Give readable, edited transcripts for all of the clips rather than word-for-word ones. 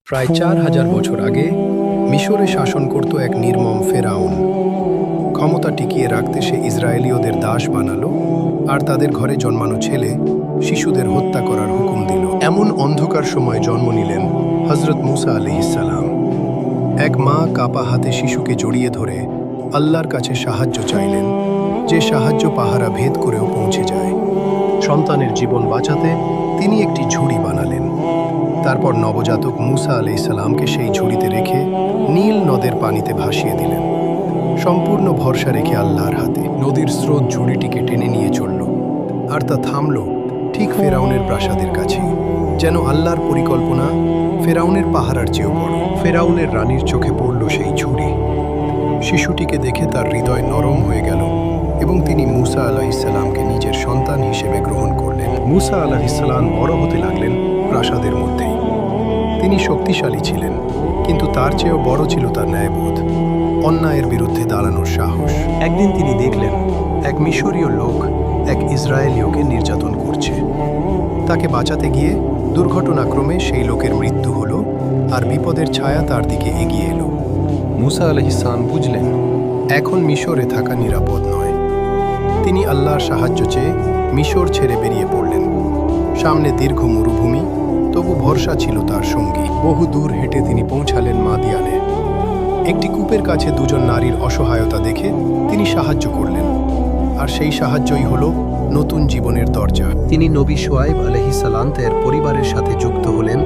প্রায় ৪,০০০ বছর আগে মিশরে শাসন করত এক নির্মম ফেরাউন। ক্ষমতা টিকিয়ে রাখতে সে ইসরায়েলীয়দের দাস বানালো আর তাদের ঘরে জন্মানো ছেলে শিশুদের হত্যা করার হুকুম দিল। এমন অন্ধকার সময়ে জন্ম নিলেন হযরত মুসা আলাইহিসসালাম। এক মা কাপা হাতে শিশুকে জড়িয়ে ধরে আল্লাহর কাছে সাহায্য চাইলেন, যে সাহায্য পাহারা ভেদ করেও পৌঁছে যায়। সন্তানের জীবন বাঁচাতে তিনি একটি ঝুড়ি বানালেন। তারপর নবজাতক মুসা আলাইহিসসালামকে সেই ঝুড়িতে রেখে নীল নদের পানিতে ভাসিয়ে দিলেন, সম্পূর্ণ ভরসা রেখে আল্লাহর হাতে। নদীর স্রোত ঝুড়িটিকে টেনে নিয়ে চলল, আর তা থামল ঠিক ফেরাউনের প্রাসাদের কাছে। যেন আল্লাহর পরিকল্পনা ফেরাউনের পাহারার চেয়েও বড়। ফেরাউনের রানীর চোখে পড়ল সেই ঝুড়ি। শিশুটিকে দেখে তার হৃদয় নরম হয়ে গেল এবং তিনি মুসা আলাইহিসসালামকে নিজের সন্তান হিসেবে গ্রহণ করলেন। মুসা আলাইহিসসালাম বড় হতে লাগলেন প্রাসাদের মধ্যেই। তিনি শক্তিশালী ছিলেন, কিন্তু তার চেয়েও বড় ছিল তার ন্যায়বোধ, অন্যায়ের বিরুদ্ধে দাঁড়ানোর সাহস। একদিন তিনি দেখলেন এক মিশরীয় লোক এক ইসরায়েলীয়কে নির্যাতন করছে। তাকে বাঁচাতে গিয়ে দুর্ঘটনাক্রমে সেই লোকের মৃত্যু হলো আর বিপদের ছায়া তার দিকে এগিয়ে এলো। মুসা আলাইহিসসালাম বুঝলেন এখন মিশরে থাকা নিরাপদ নয়। তিনি আল্লাহর সাহায্য চেয়ে মিশর ছেড়ে বেরিয়ে পড়লেন। সামনে দীর্ঘ মরুভূমি, তবু ভরসা ছিল তার সঙ্গী। বহু দূর হেঁটে তিনি পৌঁছালেন মাদিয়ানে। একটি কূপের কাছে দুজন নারীর অসহায়তা দেখে তিনি সাহায্য করলেন, আর সেই সাহায্যই হলো নতুন জীবনের দরজা। তিনি নবী শুআয়ব আলাইহিসসালামের পরিবারের সাথে যুক্ত হলেন,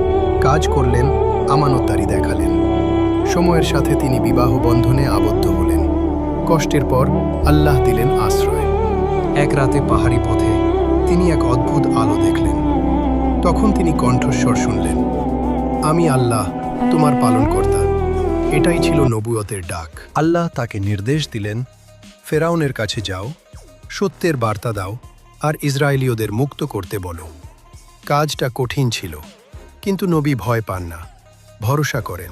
কাজ করলেন, আমানতদারি দেখালেন। সময়ের সাথে তিনি বিবাহ বন্ধনে আবদ্ধ হলেন। কষ্টের পর আল্লাহ দিলেন আশ্রয়। এক রাতে পাহাড়ি পথে তিনি এক অদ্ভুত আলো দেখলেন। তখন তিনি কণ্ঠস্বর শুনলেন, আমি আল্লাহ, তোমার পালনকর্তা। এটাই ছিল নবুয়তের ডাক। আল্লাহ তাকে নির্দেশ দিলেন, ফেরাউনের কাছে যাও, সত্যের বার্তা দাও আর ইসরায়েলীয়দের মুক্ত করতে বলো। কাজটা কঠিন ছিল, কিন্তু নবী ভয় পান না, ভরসা করেন।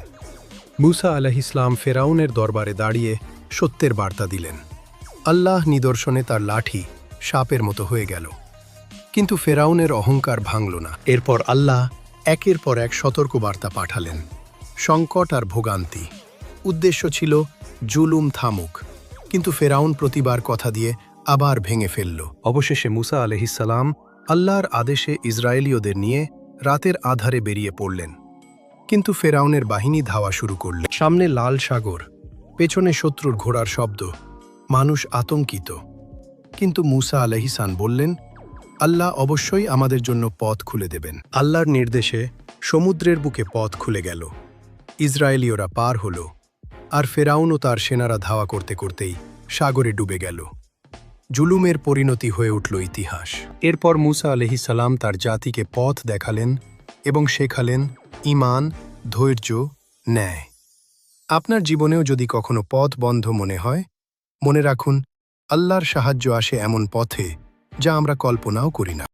মুসা আলাইহিসসালাম ফেরাউনের দরবারে দাঁড়িয়ে সত্যের বার্তা দিলেন। আল্লাহ নিদর্শনে তার লাঠি সাপের মতো হয়ে গেল, কিন্তু ফেরাউনের অহংকার ভাঙল না। এরপর আল্লাহ একের পর এক সতর্কবার্তা পাঠালেন, সংকট আর ভোগান্তি। উদ্দেশ্য ছিল জুলুম থামুক, কিন্তু ফেরাউন প্রতিবার কথা দিয়ে আবার ভেঙে ফেলল। অবশেষে মুসা আলাইহিসসালাম আল্লাহর আদেশে ইসরায়েলীয়দের নিয়ে রাতের আধারে বেরিয়ে পড়লেন। কিন্তু ফেরাউনের বাহিনী ধাওয়া শুরু করল। সামনে লাল সাগর, পেছনে শত্রুর ঘোড়ার শব্দ, মানুষ আতঙ্কিত। কিন্তু মুসা আলাইহিসসালাম বললেন, আল্লাহ অবশ্যই আমাদের জন্য পথ খুলে দেবেন। আল্লাহর নির্দেশে সমুদ্রের বুকে পথ খুলে গেল। ইসরায়েলীয়রা পার হল, আর ফেরাউন ও তার সেনারা ধাওয়া করতে করতেই সাগরে ডুবে গেল। জুলুমের পরিণতি হয়ে উঠল ইতিহাস। এরপর মুসা আলাইহিসসালাম তার জাতিকে পথ দেখালেন এবং শেখালেন ঈমান, ধৈর্য, ন্যায়। আপনার জীবনেও যদি কখনো পথ বন্ধ মনে হয়, মনে রাখুন আল্লাহর সাহায্য আসে এমন পথে যা আমরা কল্পনাও করি না।